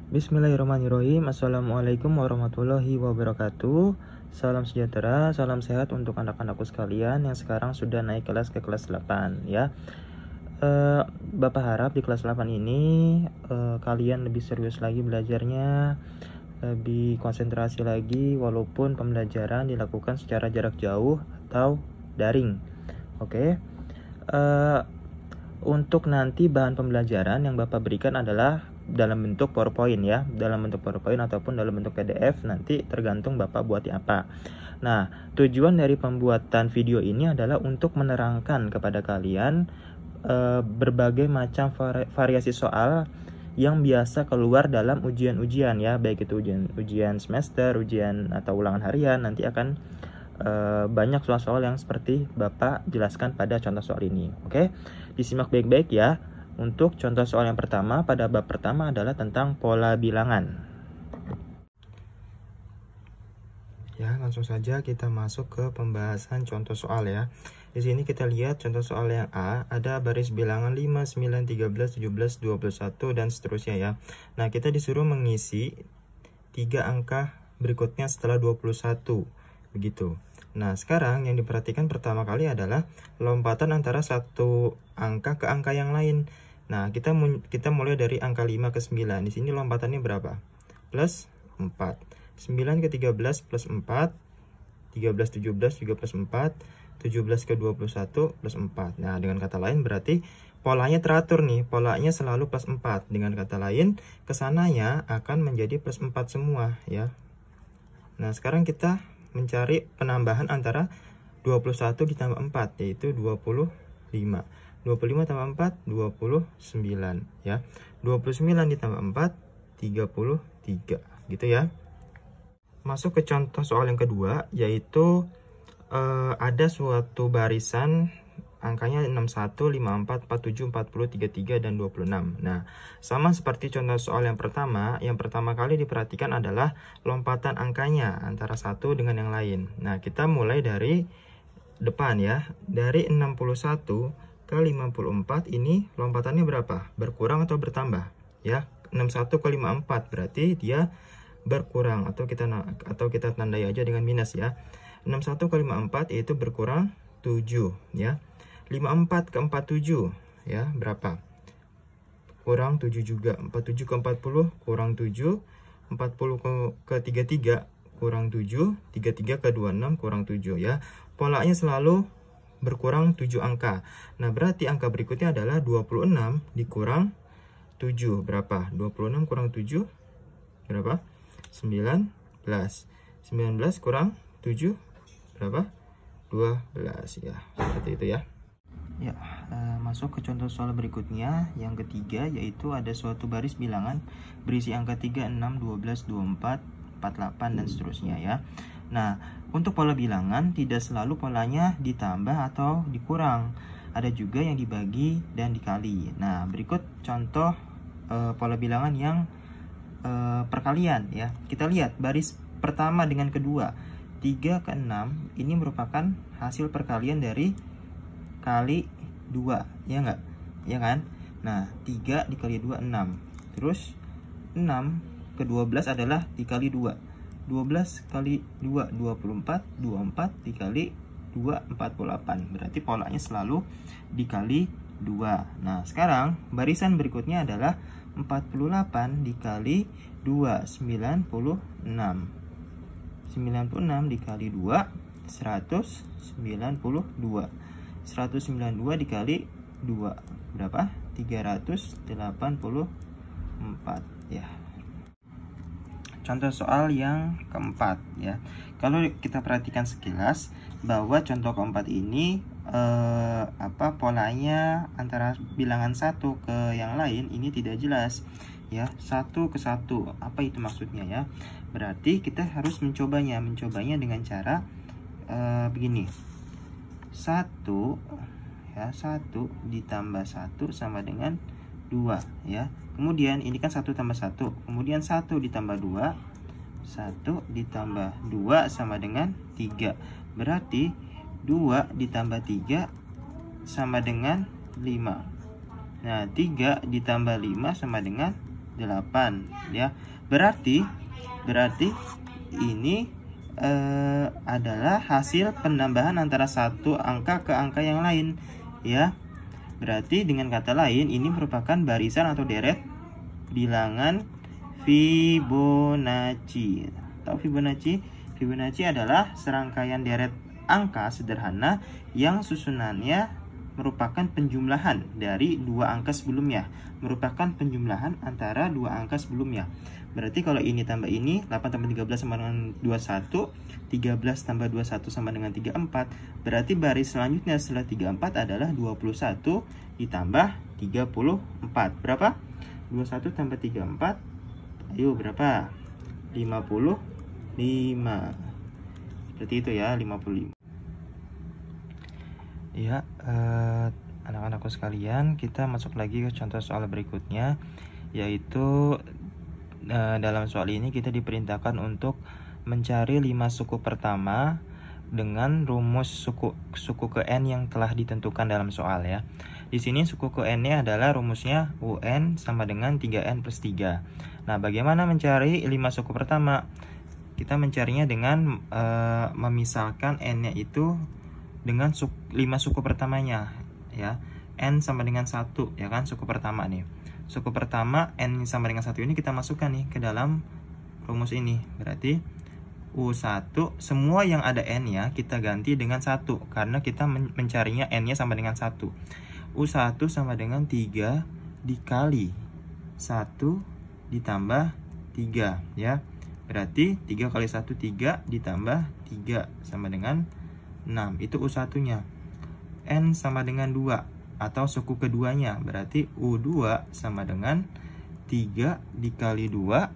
Bismillahirrahmanirrahim. Assalamualaikum warahmatullahi wabarakatuh. Salam sejahtera, salam sehat untuk anak-anakku sekalian yang sekarang sudah naik kelas ke kelas 8 ya. Bapak harap di kelas 8 ini kalian lebih serius lagi belajarnya, lebih konsentrasi lagi walaupun pembelajaran dilakukan secara jarak jauh atau daring. Oke. Untuk nanti bahan pembelajaran yang Bapak berikan adalah dalam bentuk PowerPoint ya, dalam bentuk PowerPoint ataupun dalam bentuk PDF, nanti tergantung Bapak buat apa. Nah, tujuan dari pembuatan video ini adalah untuk menerangkan kepada kalian berbagai macam variasi soal yang biasa keluar dalam ujian-ujian ya, baik itu ujian semester, ujian atau ulangan harian. Nanti akan banyak soal-soal yang seperti Bapak jelaskan pada contoh soal ini. Oke, disimak baik-baik ya. Untuk contoh soal yang pertama, pada bab pertama adalah tentang pola bilangan. Ya, langsung saja kita masuk ke pembahasan contoh soal ya. Di sini kita lihat contoh soal yang A, ada baris bilangan 5, 9, 13, 17, 21 dan seterusnya ya. Nah, kita disuruh mengisi 3 angka berikutnya setelah 21. Begitu. Nah, sekarang yang diperhatikan pertama kali adalah lompatan antara satu angka ke angka yang lain. Nah, kita mulai dari angka 5 ke 9. Di sini lompatannya berapa? Plus 4. 9 ke 13 plus 4. 13, 17 juga plus 4. 17 ke 21 plus 4. Nah, dengan kata lain berarti polanya teratur nih. Polanya selalu plus 4. Dengan kata lain, kesananya akan menjadi plus 4 semua ya. Nah, sekarang kita mencari penambahan antara 21 ditambah 4, yaitu 25. 25 tambah 4, 29 ya. 29 ditambah 4, 33 gitu ya. Masuk ke contoh soal yang kedua, yaitu ada suatu barisan angkanya 61, 54, 47, 40, 33 dan 26. Nah, sama seperti contoh soal yang pertama kali diperhatikan adalah lompatan angkanya antara satu dengan yang lain. Nah, kita mulai dari depan ya. Dari 61 ke 54 ini lompatannya berapa? Berkurang atau bertambah? Ya, 61 ke 54 berarti dia berkurang, atau kita tandai aja dengan minus ya. 61 ke 54 yaitu berkurang 7 ya. 54 ke 47 ya, berapa? Kurang 7 juga. 47 ke 40 kurang 7. 40 ke 33 kurang 7. 33 ke 26 kurang 7 ya. Polanya selalu berkurang 7 angka. Nah, berarti angka berikutnya adalah 26 dikurang 7. Berapa? 26 kurang 7 berapa? 19. 19 kurang 7 berapa? 12 ya. Seperti itu ya. Ya, masuk ke contoh soal berikutnya yang ketiga, yaitu ada suatu baris bilangan berisi angka 3, 6, 12, 24, 48 dan seterusnya ya. Nah, untuk pola bilangan tidak selalu polanya ditambah atau dikurang. Ada juga yang dibagi dan dikali. Nah, berikut contoh pola bilangan yang perkalian ya. Kita lihat baris pertama dengan kedua. 3 ke 6 ini merupakan hasil perkalian dari kali 2, ya enggak? Ya kan? Nah, 3 dikali 2 6. Terus 6 ke 12 adalah dikali 2. 12 kali 2 24, 24 dikali 2 48. Berarti polanya selalu dikali 2. Nah, sekarang barisan berikutnya adalah 48 dikali 2 96. 96 dikali 2 192. 192 dikali 2 berapa? 384 ya. Contoh soal yang keempat ya. Kalau kita perhatikan sekilas bahwa contoh keempat ini polanya antara bilangan satu ke yang lain ini tidak jelas ya. 1 ke 1 apa itu maksudnya ya? Berarti kita harus mencobanya dengan cara begini. 1 ya, 1 ditambah 1 sama dengan 2 ya. Kemudian ini kan 1 tambah 1. Kemudian 1 ditambah 2. 1 ditambah 2 sama dengan 3. Berarti 2 ditambah 3 sama dengan 5. Nah, 3 ditambah 5 sama dengan 8 ya. Berarti ini adalah hasil penambahan antara satu angka ke angka yang lain ya. Berarti dengan kata lain ini merupakan barisan atau deret bilangan Fibonacci. Tahu Fibonacci? Fibonacci adalah serangkaian deret angka sederhana yang susunannya merupakan penjumlahan dari dua angka sebelumnya, merupakan penjumlahan antara dua angka sebelumnya. Berarti kalau ini tambah ini, 8 tambah 13 sama dengan 21, 13 tambah 21 sama dengan 34. Berarti baris selanjutnya setelah 34 adalah 21 ditambah 34. Berapa? 21 tambah 34. Ayo berapa? 55. Seperti itu ya, 55. Ya, anak-anakku sekalian, kita masuk lagi ke contoh soal berikutnya, yaitu dalam soal ini kita diperintahkan untuk mencari 5 suku pertama dengan rumus suku ke n yang telah ditentukan dalam soal ya. Di sini suku ke n-nya adalah rumusnya UN sama dengan 3n plus 3. Nah, bagaimana mencari 5 suku pertama? Kita mencarinya dengan memisalkan n-nya itu dengan 5 suku pertamanya ya. N sama dengan 1 ya kan, suku pertama nih. Suku pertama n sama dengan 1 ini kita masukkan nih ke dalam rumus ini. Berarti U1 semua yang ada n ya kita ganti dengan 1 karena kita mencarinya n-nya sama dengan 1. U1 sama dengan 3 dikali 1 ditambah 3 ya. Berarti 3 kali 1 3 ditambah 3 sama dengan 6. Itu U1-nya. N sama dengan 2 atau suku keduanya. Berarti U2 sama dengan 3 dikali 2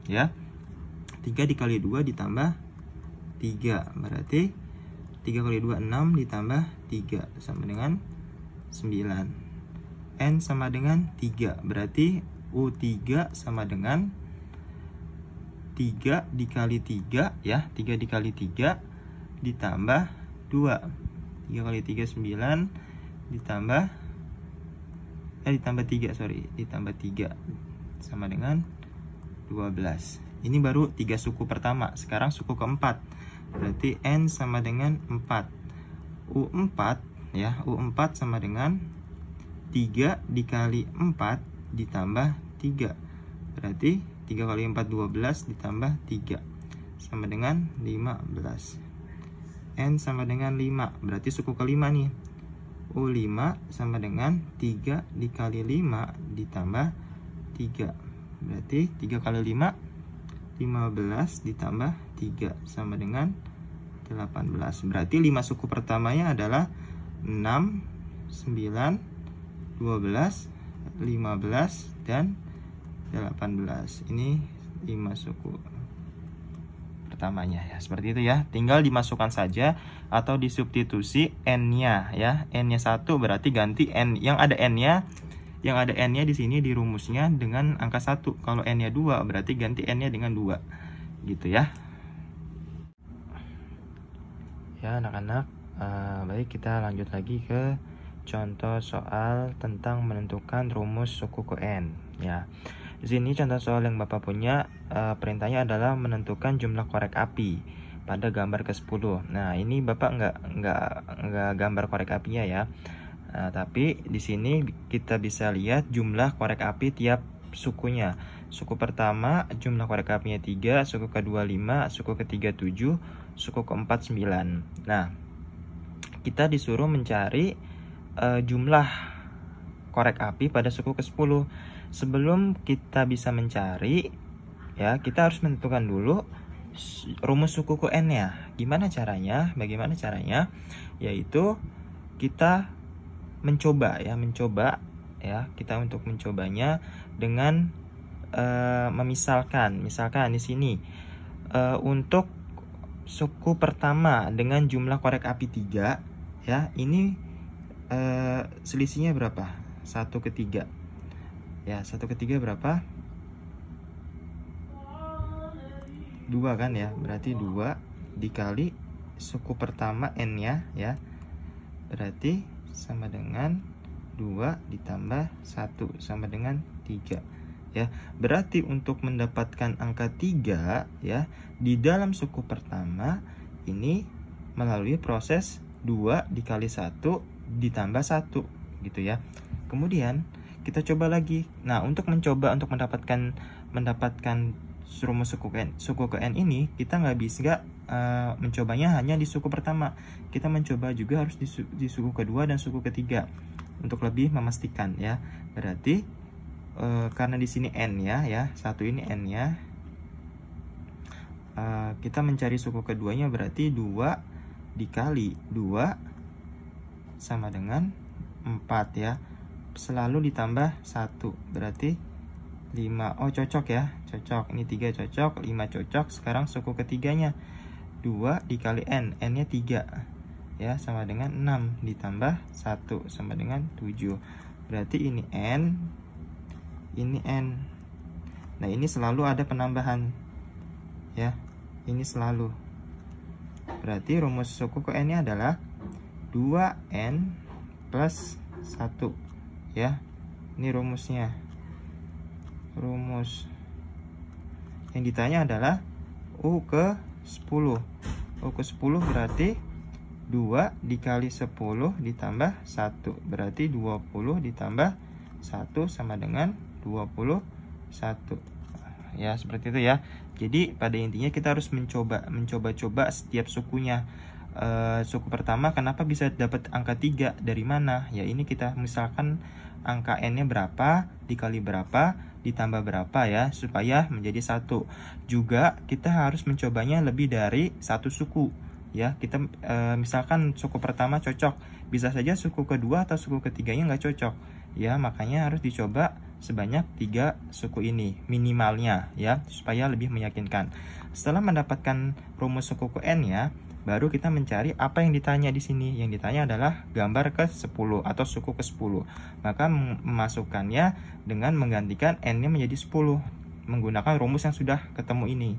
ya. 3 dikali 2 ditambah 3. Berarti 3 kali 2 6 ditambah 3 sama dengan 9. N sama dengan 3. Berarti U3 sama dengan 3 dikali 3 ya. 3 dikali 3 ditambah 2. 3 kali 3 9 ditambah 3 sama dengan 12. Ini baru 3 suku pertama. Sekarang suku keempat. Berarti N sama dengan 4. U4 ya, U4 sama dengan 3 dikali 4 ditambah 3. Berarti 3 kali 4 12 ditambah 3 sama dengan 15. N sama dengan 5. Berarti suku kelima nih. U5 sama dengan 3 dikali 5 ditambah 3. Berarti 3 kali 5 15 ditambah 3 sama dengan 18. Berarti 5 suku pertamanya adalah 6, 9, 12, 15 dan 18. Ini 5 suku pertamanya ya, seperti itu ya. Tinggal dimasukkan saja atau disubstitusi n-nya ya. N-nya 1 berarti ganti n yang ada n-nya. Yang ada n-nya di sini di rumusnya dengan angka 1. Kalau n-nya 2 berarti ganti n-nya dengan 2. Gitu ya. Ya anak-anak, baik kita lanjut lagi ke contoh soal tentang menentukan rumus suku ke n ya. Di sini contoh soal yang Bapak punya, perintahnya adalah menentukan jumlah korek api pada gambar ke-10. Nah, ini Bapak nggak gambar korek apinya ya. Nah, tapi di sini kita bisa lihat jumlah korek api tiap sukunya. Suku pertama jumlah korek apinya 3, suku kedua 5, suku ketiga 7, suku keempat 9. Nah, kita disuruh mencari jumlah korek api pada suku ke-10. Sebelum kita bisa mencari ya, kita harus menentukan dulu rumus suku ke n-nya. Gimana caranya? Bagaimana caranya? Yaitu kita mencoba ya, kita untuk mencobanya dengan memisalkan. Misalkan di sini untuk suku pertama dengan jumlah korek api 3 ya, ini selisihnya berapa? 1 ke 3 ya. 1 ke 3 berapa? 2 kan ya. Berarti 2 dikali suku pertama n-nya ya. Berarti sama dengan 2 ditambah 1 sama dengan 3. ya. Berarti untuk mendapatkan angka 3 ya di dalam suku pertama ini melalui proses 2 dikali 1 ditambah 1 gitu ya. Kemudian kita coba lagi. Nah, untuk mendapatkan rumus suku ke n ini, kita nggak bisa mencobanya hanya di suku pertama. Kita mencoba juga harus di suku kedua dan suku ketiga untuk lebih memastikan ya. Berarti karena di sini n ya, satu ini n ya. Kita mencari suku keduanya, berarti 2 dikali 2 sama dengan 4 ya. Selalu ditambah 1, berarti 5. Oh, cocok ya, cocok. Ini 3 cocok, 5 cocok. Sekarang suku ketiganya 2 dikali n, n-nya 3 ya, sama dengan 6 ditambah 1 sama dengan 7. Berarti ini n, ini n. Nah, ini selalu ada penambahan ya, ini selalu. Berarti rumus suku ke n-nya adalah 2n plus 1 ya. Ini rumusnya. Rumus yang ditanya adalah U ke 10. U ke 10 berarti 2 dikali 10 ditambah 1. Berarti 20 ditambah 1 sama dengan 21. Ya, seperti itu ya. Jadi pada intinya kita harus mencoba-coba setiap sukunya. Suku pertama kenapa bisa dapat angka 3 dari mana? Ya, ini kita misalkan angka n-nya berapa dikali berapa ditambah berapa ya, supaya menjadi 1. Juga kita harus mencobanya lebih dari 1 suku ya. Kita misalkan suku pertama cocok, bisa saja suku kedua atau suku ketiganya nggak cocok ya. Makanya harus dicoba sebanyak 3 suku ini minimalnya ya, supaya lebih meyakinkan. Setelah mendapatkan rumus suku ke n ya, baru kita mencari apa yang ditanya di sini. Yang ditanya adalah gambar ke 10 atau suku ke 10. Maka memasukkannya dengan menggantikan n-nya menjadi 10 menggunakan rumus yang sudah ketemu ini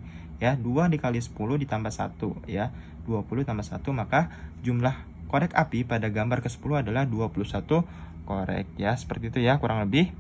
ya. 2 dikali 10 ditambah 1 ya. 20 tambah 1, maka jumlah korek api pada gambar ke 10 adalah 21 korek ya. Seperti itu ya kurang lebih.